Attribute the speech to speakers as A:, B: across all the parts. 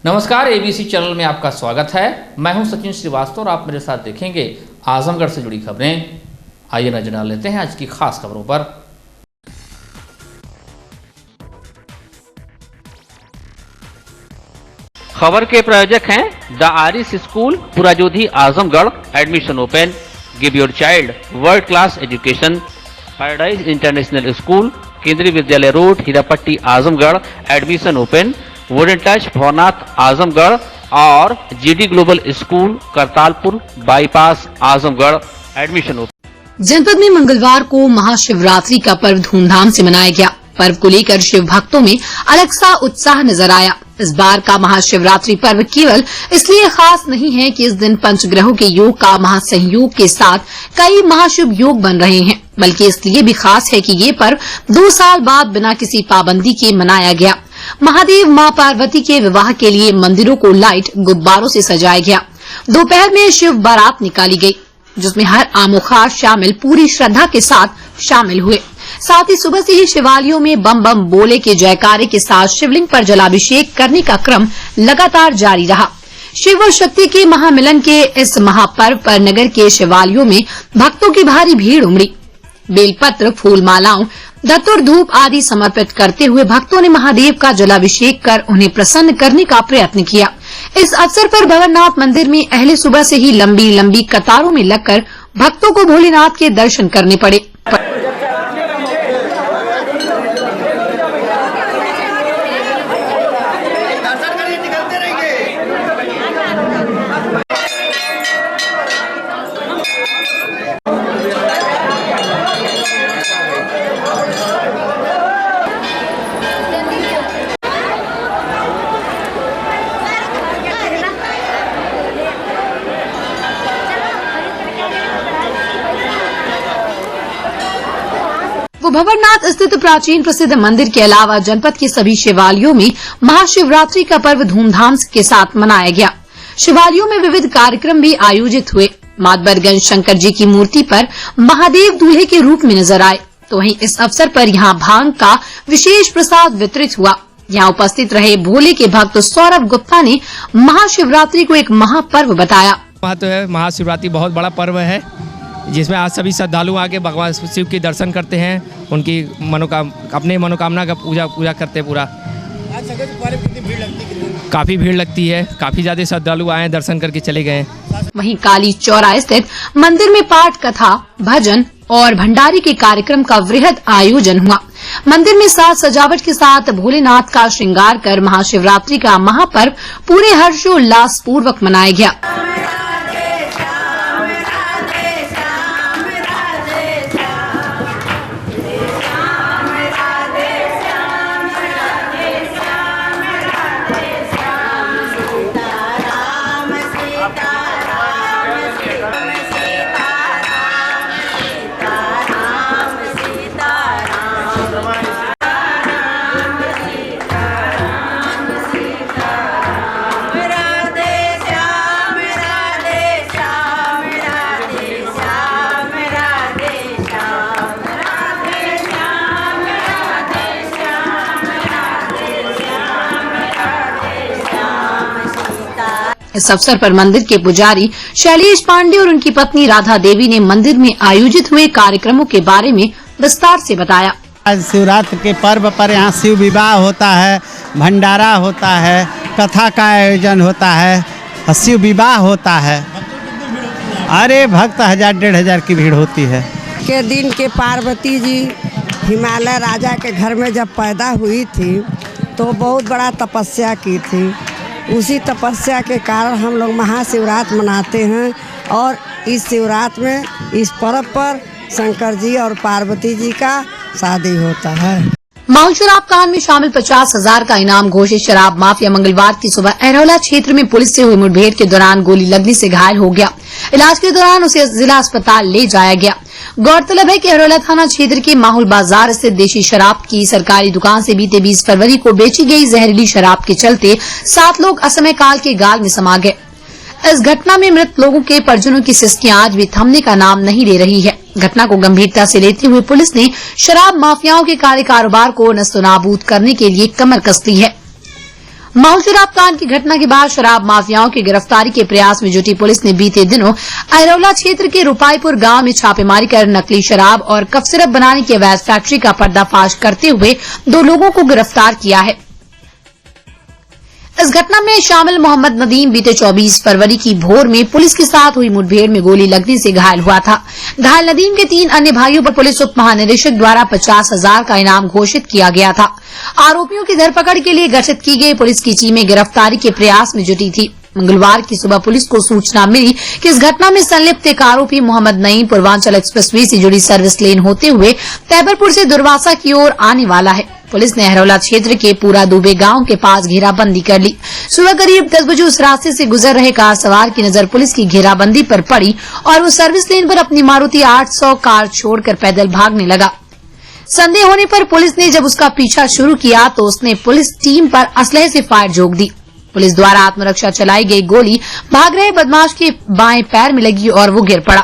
A: नमस्कार, ABC channel में आपका स्वागत है। मैं हूं सचिन श्रीवास्तव और आप मेरे साथ देखेंगे आजमगढ़ से जुड़ी खबरें। आइए नजर डाल लेते हैं आज की खास खबरों पर। खबर के प्रायोजक हैं द आरिस school, Purajodhi, Azamgarh. Admission open. Give your child world class education. Paradise international school, Kendriya Vidyalaya road, Hirapatti, Azamgarh. Admission open. Wooden touch, Bhavnath, Azamgarh और GD global school, Kartalpur bypass, Azamgarh. Admission open.
B: जनपद में मंगलवार को महाशिवरात्रि का पर्व धूमधाम से मनाया गया। पर्व को लेकर शिव भक्तों में अलग सा उत्साह नजर आया। इस बार का महाशिवरात्रि पर्व केवल इसलिए खास नहीं है कि इस दिन पंचग्रहों के योग का महासंयोग के साथ कई महाशुभ योग बन रहे हैं, बल्कि इसलिए भी खास है कि ये पर्व 2 साल बाद बिना किसी पाबंदी के मनाया गया। महादेव मां पार्वती के विवाह के लिए मंदिरों को लाइट गुब्बारों से सजाया गया। दोपहर में शिव बारात निकाली गई, जिसमें हर आमोखास शामिल पूरी श्रद्धा के साथ शामिल हुए। साथ ही सुबह से ही शिवालयों में बम बम बोले के जयकारे के साथ शिवलिंग पर जलाभिषेक करने का क्रम लगातार जारी रहा। शिव और शक्ति के महामिलन के इस महापर्व पर नगर के शिवालयों में भक्तों की भारी भीड़ उमड़ी। बेलपत्र, फूल मालाओं, धतूर, धूप आदि समर्पित करते हुए भक्तों ने महादेव का जलाभिषेक कर उन्हें प्रसन्न करने का प्रयत्न किया। इस अवसर पर भवरनाथ मंदिर में अहले सुबह से ही लंबी लंबी कतारों में लगकर भक्तों को भोलेनाथ के दर्शन करने पड़े। भवरनाथ स्थित प्राचीन प्रसिद्ध मंदिर के अलावा जनपद के सभी शिवालयों में महाशिवरात्रि का पर्व धूमधाम के साथ मनाया गया। शिवालयों में विविध कार्यक्रम भी आयोजित हुए। मातबरगंज शंकर जी की मूर्ति पर महादेव दूल्हे के रूप में नजर आए, तो वहीं इस अवसर पर यहां भांग का विशेष प्रसाद वितरित हुआ। यहां उपस्थित रहे भोले के भक्त सौरभ गुप्ता ने महाशिवरात्रि को एक महापर्व बताया।
C: महत्व है, महाशिवरात्रि बहुत बड़ा पर्व है जिसमें आज सभी श्रद्धालु आके भगवान शिव के दर्शन करते हैं, उनकी अपने मनोकामना का पूजा करते हैं। पूरा काफी भीड़ लगती है, काफी ज्यादा श्रद्धालु आए दर्शन करके चले गए।
B: वहीं काली चौराहे स्थित मंदिर में पाठ, कथा, भजन और भंडारे के कार्यक्रम का वृहद आयोजन हुआ। मंदिर में साज सजावट के साथ भोलेनाथ का श्रृंगार कर महाशिवरात्रि का महापर्व पूरे हर्षोल्लास पूर्वक मनाया गया। इस अवसर पर मंदिर के पुजारी शैलेश पांडे और उनकी पत्नी राधा देवी ने मंदिर में आयोजित हुए कार्यक्रमों के बारे में विस्तार से बताया।
D: आज शिवरात्रि के पर्व पर यहाँ शिव विवाह होता है, भंडारा होता है, कथा का आयोजन होता है, शिव विवाह होता है। अरे भक्त 1000-1500 की भीड़ होती है।
E: के दिन के पार्वती जी हिमालय राजा के घर में जब पैदा हुई थी तो बहुत बड़ा तपस्या की थी। उसी तपस्या के कारण हम लोग महाशिवरात्रि मनाते हैं और इस शिवरात्रि में इस पर्व पर शंकर जी और पार्वती जी का शादी होता है।
B: माउंट शराब कांड में शामिल 50,000 का इनाम घोषित शराब माफिया मंगलवार की सुबह अहरौला क्षेत्र में पुलिस से हुई मुठभेड़ के दौरान गोली लगने से घायल हो गया। इलाज के दौरान उसे जिला अस्पताल ले जाया गया। गौरतलब है कि अहरौला थाना क्षेत्र के माहुल बाजार स्थित देशी शराब की सरकारी दुकान से बीते 20 फरवरी को बेची गई जहरीली शराब के चलते 7 लोग असमय काल के गाल में समा गए। इस घटना में मृत लोगों के परिजनों की सिसकियां आज भी थमने का नाम नहीं ले रही है। घटना को गंभीरता से लेते हुए पुलिस ने शराब माफियाओं के काले कारोबार को नस्तोनाबूद करने के लिए कमर कस ली है। माहौल शराब कांड की घटना के बाद शराब माफियाओं की गिरफ्तारी के प्रयास में जुटी पुलिस ने बीते दिनों अहिरौला क्षेत्र के रुपाईपुर गांव में छापेमारी कर नकली शराब और कफ सिरप बनाने की अवैध फैक्ट्री का पर्दाफाश करते हुए 2 लोगों को गिरफ्तार किया है। इस घटना में शामिल मोहम्मद नदीम बीते 24 फरवरी की भोर में पुलिस के साथ हुई मुठभेड़ में गोली लगने से घायल हुआ था। घायल नदीम के 3 अन्य भाइयों पर पुलिस उप महानिदेशक द्वारा 50,000 का इनाम घोषित किया गया था। आरोपियों की धरपकड़ के लिए गठित की गई पुलिस की टीमें गिरफ्तारी के प्रयास में जुटी थी। मंगलवार की सुबह पुलिस को सूचना मिली कि इस घटना में संलिप्त एक आरोपी मोहम्मद नईम पूर्वांचल एक्सप्रेसवे से जुड़ी सर्विस लेन होते हुए तैबरपुर से दुर्वासा की ओर आने वाला है। पुलिस ने अहिरौला क्षेत्र के पूरा दुबे गांव के पास घेराबंदी कर ली। सुबह करीब 10 बजे उस रास्ते से गुजर रहे कार सवार की नजर पुलिस की घेराबंदी पर पड़ी और वो सर्विस लेन पर अपनी मारुति 800 कार छोड़कर पैदल भागने लगा। संदेह होने पर पुलिस ने जब उसका पीछा शुरू किया तो उसने पुलिस टीम पर असलहे से फायर झोंक दी। पुलिस द्वारा आत्मरक्षा चलाई गई गोली भाग रहे बदमाश के बाएं पैर में लगी और वो गिर पड़ा।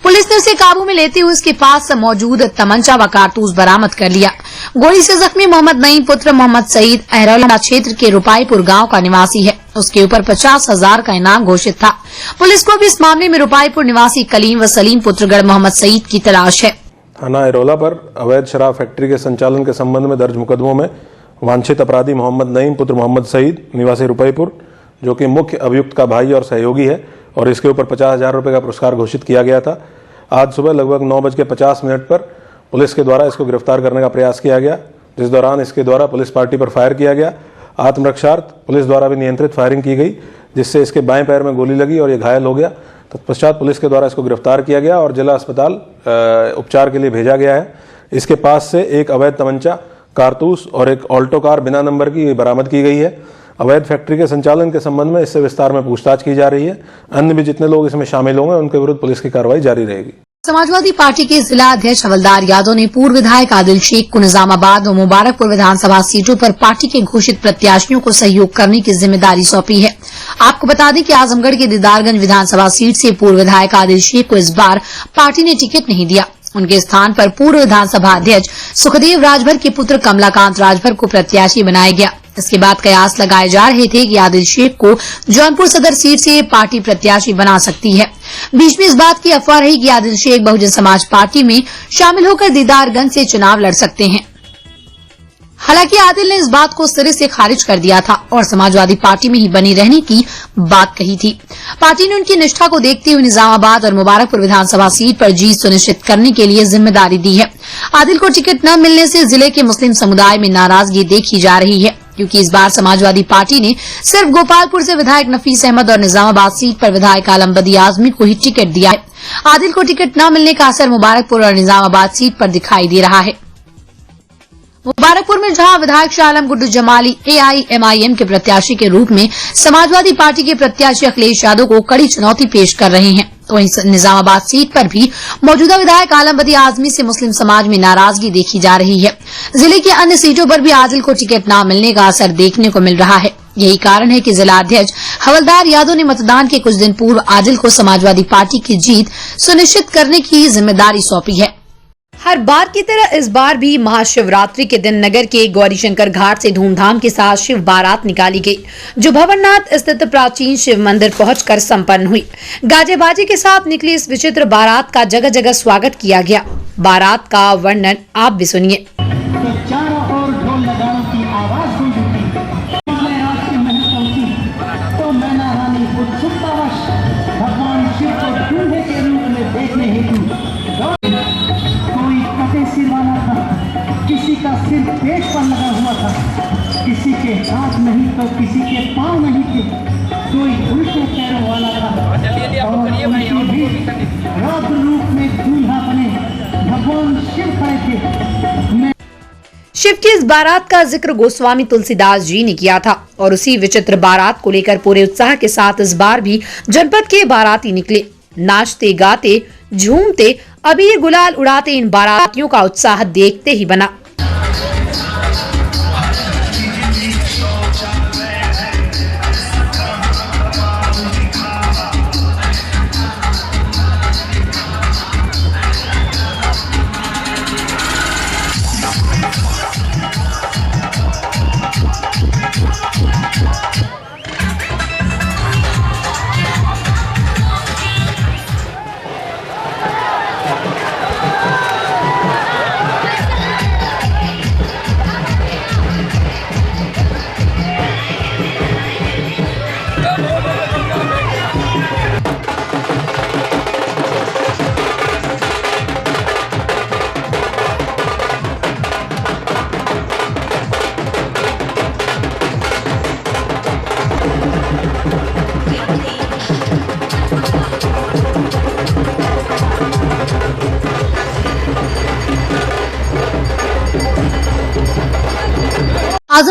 B: पुलिस ने उसे काबू में लेते हुए उसके पास मौजूद तमंचा व कारतूस बरामद कर लिया। गोली से जख्मी मोहम्मद नईम पुत्र मोहम्मद सईद अहिरौला क्षेत्र के रुपाईपुर गांव का निवासी है। उसके ऊपर 50,000 का इनाम घोषित था। पुलिस को भी इस मामले में रुपाईपुर निवासी कलीम व सलीम पुत्रगढ़ मोहम्मद सईद की तलाश है।
F: थाना अहिरौला पर अवैध शराब फैक्ट्री के संचालन के संबंध में दर्ज मुकदमों में वांछित अपराधी मोहम्मद नईम पुत्र मोहम्मद सईद निवासी रुपाईपुर, जो कि मुख्य अभियुक्त का भाई और सहयोगी है और इसके ऊपर 50,000 रुपये का पुरस्कार घोषित किया गया था। आज सुबह लगभग 9:50 पर पुलिस के द्वारा इसको गिरफ्तार करने का प्रयास किया गया, जिस दौरान इसके द्वारा पुलिस पार्टी पर फायर किया गया। आत्मरक्षार्थ पुलिस द्वारा भी नियंत्रित फायरिंग की गई, जिससे इसके बाएं पैर में गोली लगी और ये घायल हो गया। तत्पश्चात पुलिस के द्वारा इसको गिरफ्तार किया गया और जिला अस्पताल उपचार के लिए भेजा गया है। इसके पास से एक अवैध तमंचा, कारतूस और एक ऑल्टो कार बिना नंबर की बरामद की गई है। अवैध फैक्ट्री के संचालन के संबंध में इससे विस्तार में पूछताछ की जा रही है। अन्य भी जितने लोग इसमें शामिल होंगे उनके विरुद्ध पुलिस की कार्रवाई जारी रहेगी।
B: समाजवादी पार्टी के जिला अध्यक्ष हवलदार यादव ने पूर्व विधायक आदिल शेख को निजामाबाद और मुबारकपुर विधानसभा सीटों पर पार्टी के घोषित प्रत्याशियों को सहयोग करने की जिम्मेदारी सौंपी है। आपको बता दें कि आजमगढ़ के दीदारगंज विधानसभा सीट से पूर्व विधायक आदिल शेख को इस बार पार्टी ने टिकट नहीं दिया। उनके स्थान पर पूर्व विधानसभा अध्यक्ष सुखदेव राजभर के पुत्र कमलाकांत राजभर को प्रत्याशी बनाया गया। इसके बाद कयास लगाए जा रहे थे कि आदिल शेख को जौनपुर सदर सीट से पार्टी प्रत्याशी बना सकती है। बीच में इस बात की अफवाह रही कि आदिल शेख बहुजन समाज पार्टी में शामिल होकर दीदारगंज से चुनाव लड़ सकते हैं। हालांकि आदिल ने इस बात को सिरे से खारिज कर दिया था और समाजवादी पार्टी में ही बनी रहने की बात कही थी। पार्टी ने उनकी निष्ठा को देखते हुए निजामाबाद और मुबारकपुर विधानसभा सीट पर जीत सुनिश्चित करने के लिए जिम्मेदारी दी है। आदिल को टिकट न मिलने से जिले के मुस्लिम समुदाय में नाराजगी देखी जा रही है, क्योंकि इस बार समाजवादी पार्टी ने सिर्फ गोपालपुर से विधायक नफीस अहमद और निजामाबाद सीट पर विधायक आलम बदी आजमी को ही टिकट दिया है। आदिल को टिकट न मिलने का असर मुबारकपुर और निजामाबाद सीट पर दिखाई दे रहा है। मुबारकपुर में जहां विधायक शाह आलम गुड्डू जमाली AIMIM के प्रत्याशी के रूप में समाजवादी पार्टी के प्रत्याशी अखिलेश यादव को कड़ी चुनौती पेश कर रहे हैं, तो वहीं निजामाबाद सीट पर भी मौजूदा विधायक आलम बदी आजमी से मुस्लिम समाज में नाराजगी देखी जा रही है। जिले की अन्य सीटों पर भी आदिल को टिकट न मिलने का असर देखने को मिल रहा है। यही कारण है कि जिला अध्यक्ष हवलदार यादव ने मतदान के कुछ दिन पूर्व आदिल को समाजवादी पार्टी की जीत सुनिश्चित करने की जिम्मेदारी सौंपी है। हर बार की तरह इस बार भी महाशिवरात्रि के दिन नगर के गौरीशंकर घाट से धूमधाम के साथ शिव बारात निकाली गई, जो भवननाथ स्थित प्राचीन शिव मंदिर पहुंचकर संपन्न हुई। गाजे बाजे के साथ निकली इस विचित्र बारात का जगह जगह स्वागत किया गया। बारात का वर्णन आप भी सुनिए।
G: किसी का सिर पेट पर लगा हुआ था, किसी के हाथ नहीं तो किसी के पांव नहीं थे, कोई उल्टे पैरों वाला था और भी रौद्र रूप में दूल्हा बने भगवान शिव खड़े थे।
B: शिव की इस बारात का जिक्र गोस्वामी तुलसीदास जी ने किया था और उसी विचित्र बारात को लेकर पूरे उत्साह के साथ इस बार भी जनपद के बाराती निकले। नाचते गाते झूमते अबीर गुलाल उड़ाते इन बारातियों का उत्साह देखते ही बना।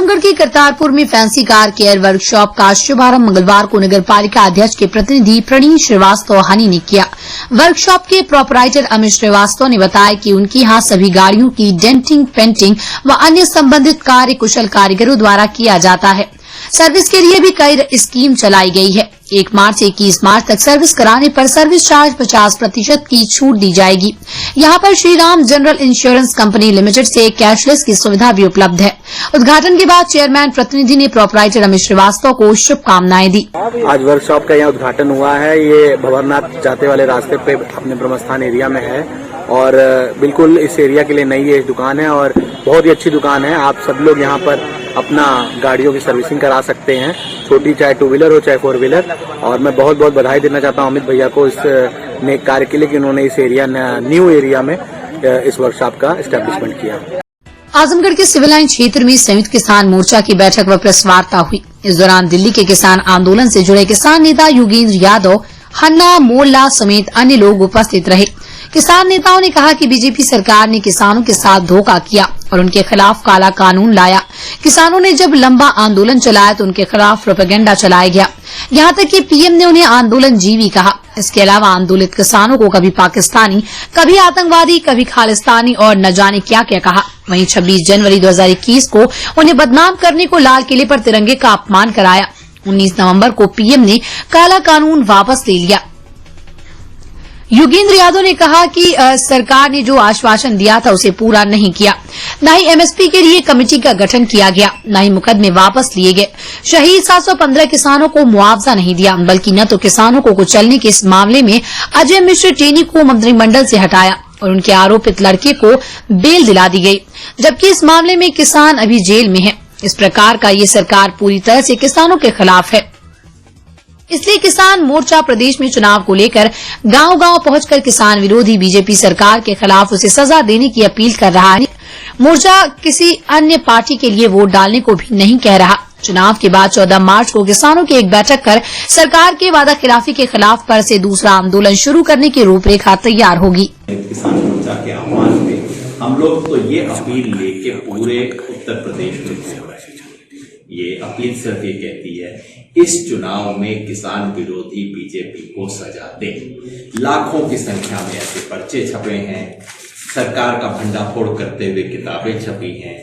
B: आजमगढ़ के करतारपुर में फैंसी कार केयर वर्कशॉप का शुभारंभ मंगलवार को नगर पालिका अध्यक्ष के प्रतिनिधि प्रणीत श्रीवास्तव हनी ने किया। वर्कशॉप के प्रोपराइटर अमित श्रीवास्तव ने बताया कि उनके यहाँ सभी गाड़ियों की डेंटिंग, पेंटिंग व अन्य संबंधित कार्य कुशल कारीगरों द्वारा किया जाता है। सर्विस के लिए भी कई स्कीम चलाई गई है। 1 मार्च से 21 मार्च तक सर्विस कराने पर सर्विस चार्ज 50% की छूट दी जाएगी। यहाँ पर Shriram general insurance company limited से कैशलेस की सुविधा भी उपलब्ध है। उद्घाटन के बाद चेयरमैन प्रतिनिधि ने प्रोपराइटर अमित श्रीवास्तव को शुभकामनाएं दी।
H: आज वर्कशॉप का यहाँ उद्घाटन हुआ है। ये भंवरनाथ जाते वाले रास्ते पे अपने ब्रह्मस्थान एरिया में है और बिल्कुल इस एरिया के लिए नई ये दुकान है और बहुत ही अच्छी दुकान है। आप सब लोग यहाँ पर अपना गाड़ियों की सर्विसिंग करा सकते हैं, छोटी चाहे 2 व्हीलर हो चाहे 4 व्हीलर। और मैं बहुत बहुत बधाई देना चाहता हूँ अमित भैया को इस नेक कार्य के लिए कि उन्होंने इस एरिया न्यू एरिया में इस वर्कशॉप का एस्टेब्लिशमेंट किया।
B: आजमगढ़ के सिविल लाइन क्षेत्र में संयुक्त किसान मोर्चा की बैठक व प्रेस वार्ता हुई। इस दौरान दिल्ली के किसान आंदोलन से जुड़े किसान नेता योगेंद्र यादव, हन्ना मोल्ला समेत अन्य लोग उपस्थित रहे। किसान नेताओं ने कहा कि बीजेपी सरकार ने किसानों के साथ धोखा किया और उनके खिलाफ काला कानून लाया। किसानों ने जब लंबा आंदोलन चलाया तो उनके खिलाफ प्रोपेगेंडा चलाया गया। यहाँ तक कि पीएम ने उन्हें आंदोलन जीवी कहा। इसके अलावा आंदोलित किसानों को कभी पाकिस्तानी, कभी आतंकवादी, कभी खालिस्तानी और न जाने क्या क्या कहा। वहीं 26 जनवरी 2021 को उन्हें बदनाम करने को लाल किले पर तिरंगे का अपमान कराया। 19 नवंबर को पीएम ने काला कानून वापस ले लिया। योगेंद्र यादव ने कहा कि सरकार ने जो आश्वासन दिया था उसे पूरा नहीं किया। न ही एमएसपी के लिए कमेटी का गठन किया गया, न ही मुकदमे वापस लिए गए। शहीद 715 किसानों को मुआवजा नहीं दिया, बल्कि न तो किसानों को कुचलने के इस मामले में अजय मिश्र टेनी को मंत्रिमंडल से हटाया और उनके आरोपित लड़के को बेल दिला दी गई, जबकि इस मामले में किसान अभी जेल में है। इस प्रकार का ये सरकार पूरी तरह से किसानों के खिलाफ है। इसलिए किसान मोर्चा प्रदेश में चुनाव को लेकर गांव-गांव पहुंचकर किसान विरोधी बीजेपी सरकार के खिलाफ उसे सजा देने की अपील कर रहा है। मोर्चा किसी अन्य पार्टी के लिए वोट डालने को भी नहीं कह रहा। चुनाव के बाद 14 मार्च को किसानों की एक बैठक कर सरकार के वादा खिलाफी के खिलाफ पर से दूसरा आंदोलन शुरू करने की रूपरेखा तैयार होगी।
I: किसान मोर्चा के आह्वान में हम लोग तो ये अपील लेके पूरे उत्तर प्रदेश में घूम रहे हैं। ये अपील सिर्फ ये कहती है इस चुनाव में किसान विरोधी बीजेपी को सजा दें। लाखों की संख्या में ऐसे पर्चे छपे हैं, सरकार का भंडाफोड़ करते हुए किताबें छपी हैं,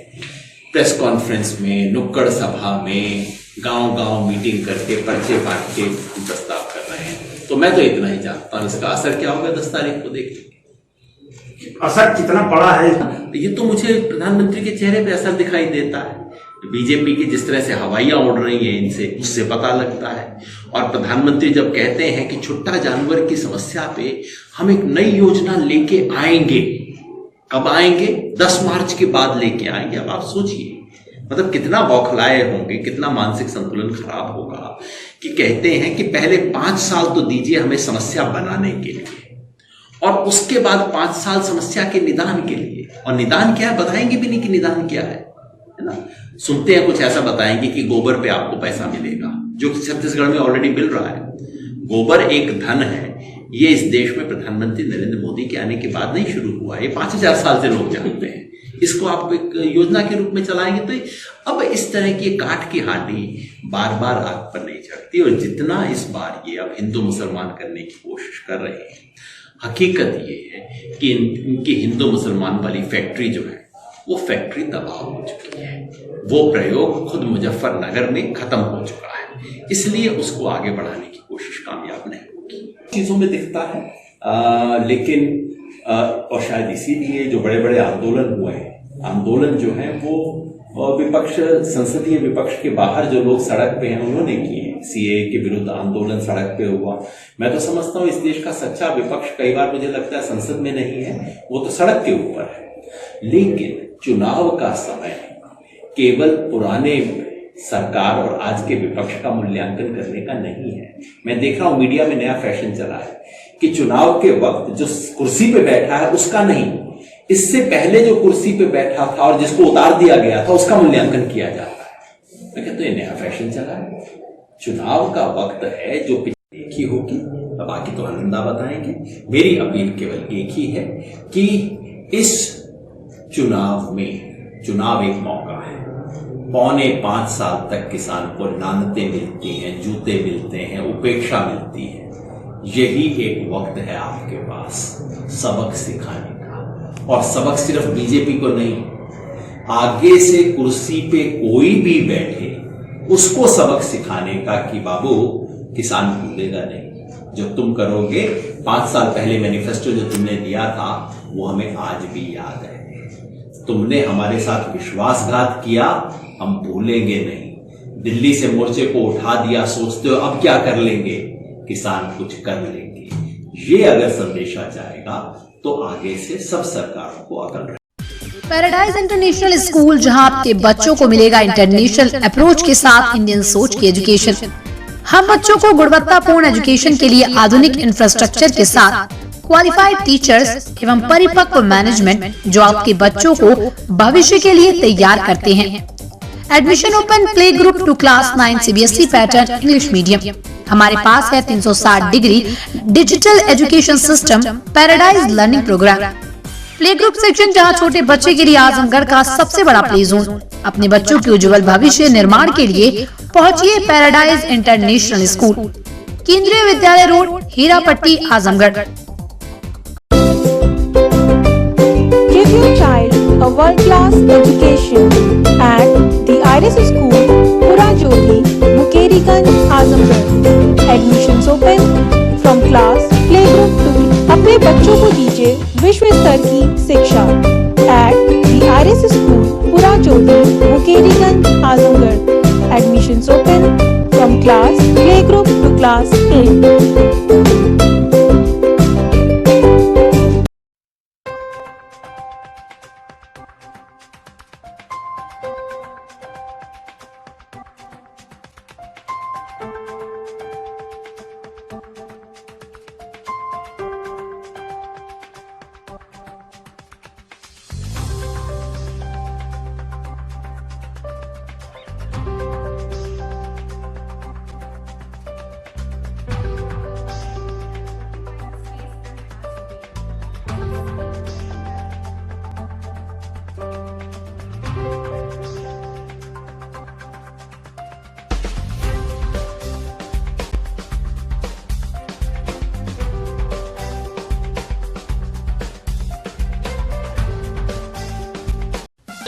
I: प्रेस कॉन्फ्रेंस में, नुक्कड़ सभा में, गांव-गांव मीटिंग करके पर्चे बांट के प्रस्ताव कर रहे हैं। तो मैं तो इतना ही जानता हूं, इसका असर क्या होगा 10 तारीख को देखेंगे।
J: असर कितना बड़ा है
I: ये तो मुझे प्रधानमंत्री के चेहरे पे असर दिखाई देता है। बीजेपी की जिस तरह से हवाइयां उड़ रही हैं इनसे, उससे पता लगता है। और प्रधानमंत्री जब कहते हैं कि छुट्टा जानवर की समस्या पे हम एक नई योजना लेके आएंगे, कब आएंगे? 10 मार्च के बाद लेके आएंगे। अब आप सोचिए मतलब कितना बौखलाए होंगे, कितना मानसिक संतुलन खराब होगा कि कहते हैं कि पहले 5 साल तो दीजिए हमें समस्या बनाने के लिए और उसके बाद 5 साल समस्या के निदान के लिए। और निदान क्या है बताएंगे भी नहीं कि निदान क्या है ना। सुनते हैं कुछ ऐसा बताएंगे कि गोबर पे आपको पैसा मिलेगा, जो छत्तीसगढ़ में ऑलरेडी मिल रहा है। गोबर एक धन है, ये इस देश में प्रधानमंत्री नरेंद्र मोदी के आने के बाद नहीं शुरू हुआ, ये 5000 साल से लोग जानते हैं। इसको आप एक योजना के रूप में चलाएंगे तो अब इस तरह की काठ की हांडी बार बार आग पर नहीं चढ़ती। और जितना इस बार ये अब हिंदू मुसलमान करने की कोशिश कर रहे हैं, हकीकत ये है कि इनकी हिंदू मुसलमान वाली फैक्ट्री जो है वो फैक्ट्री तबाह हो चुकी है। वो प्रयोग खुद मुजफ्फरनगर में खत्म हो चुका है, इसलिए उसको आगे बढ़ाने की कोशिश कामयाब नहीं होगी। चीजों में दिखता है लेकिन और शायद इसीलिए जो बड़े बड़े आंदोलन हुए हैं, आंदोलन जो है वो विपक्ष, संसदीय विपक्ष के बाहर जो लोग सड़क पे हैं उन्होंने किए हैं। सीए के विरुद्ध आंदोलन सड़क पे हुआ। मैं तो समझता हूँ इस देश का सच्चा विपक्ष कई बार मुझे लगता है संसद में नहीं है, वो तो सड़क के ऊपर है। लेकिन चुनाव का समय केवल पुराने सरकार और आज के विपक्ष का मूल्यांकन करने का नहीं है। मैं देख रहा हूं मीडिया में नया फैशन चला है कि चुनाव के वक्त जो कुर्सी पे बैठा है उसका नहीं, इससे पहले जो कुर्सी पे बैठा था और जिसको उतार दिया गया था उसका मूल्यांकन किया जाता है। मैं कहता हूं ये नया फैशन चला है। चुनाव का वक्त है जो एक ही होगी, बाकी तो आनंदा बताएंगे। मेरी अपील केवल एक ही है कि इस चुनाव में, चुनाव एक मौका है, 4.25 साल तक किसान को लानतें मिलती हैं, जूते मिलते हैं, उपेक्षा मिलती है। यही एक वक्त है आपके पास सबक सिखाने का, और सबक सिर्फ बीजेपी को नहीं, आगे से कुर्सी पे कोई भी बैठे उसको सबक सिखाने का कि बाबू किसान भूलेगा नहीं। जो तुम करोगे 5 साल पहले मैनिफेस्टो जो तुमने दिया था वो हमें आज भी याद है। तुमने हमारे साथ विश्वासघात किया, हम भूलेंगे नहीं। दिल्ली से मोर्चे को उठा दिया, सोचते हो अब क्या कर लेंगे, किसान कुछ कर लेंगे। ये अगर संदेशा जाएगा तो आगे से सब सरकारों को अकल रहेगी।
B: पैराडाइज इंटरनेशनल स्कूल, जहां आपके बच्चों को मिलेगा इंटरनेशनल अप्रोच के साथ इंडियन सोच की एजुकेशन। हम बच्चों को गुणवत्तापूर्ण एजुकेशन के लिए आधुनिक इंफ्रास्ट्रक्चर के साथ क्वालिफाइड टीचर्स एवं परिपक्व मैनेजमेंट जो आपके बच्चों को भविष्य के लिए तैयार करते हैं। Admission open play group to class 9 CBSE pattern English medium. हमारे पास है 360 degree digital education system paradise learning programme. Play group section, जहां छोटे बच्चे के लिए आजमगढ़ का सबसे बड़ा प्ले जोन। अपने बच्चों के उज्जवल भविष्य निर्माण के लिए पहुंचिए paradise international school, Kendriya Vidyalaya road, Hirapatti, Azamgarh.
J: Give your child a world-class education at the Iris School, Purajodi, Mukeriganj, Azamgarh. Admissions open from class playgroup to। अपने बच्चों को दीजिए विश्व स्तर की शिक्षा at the Iris School, Purajodi, Mukeriganj, Azamgarh. Admissions open from class playgroup to class 8।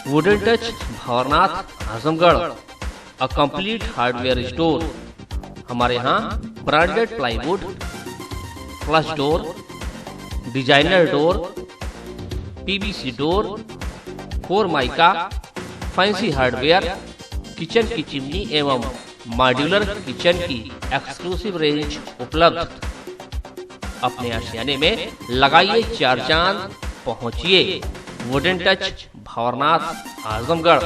A: Wooden touch Bhanwarnath Azamgarh, a complete hardware store. हमारे यहाँ branded plywood, flush door, designer door, PVC door, 4 mica, fancy hardware, kitchen की chimney एवं modular kitchen की exclusive range उपलब्ध। अपने आशियाने में लगाइए 4 चांद, पहुंचिए वुडन टच भंवरनाथ आजमगढ़।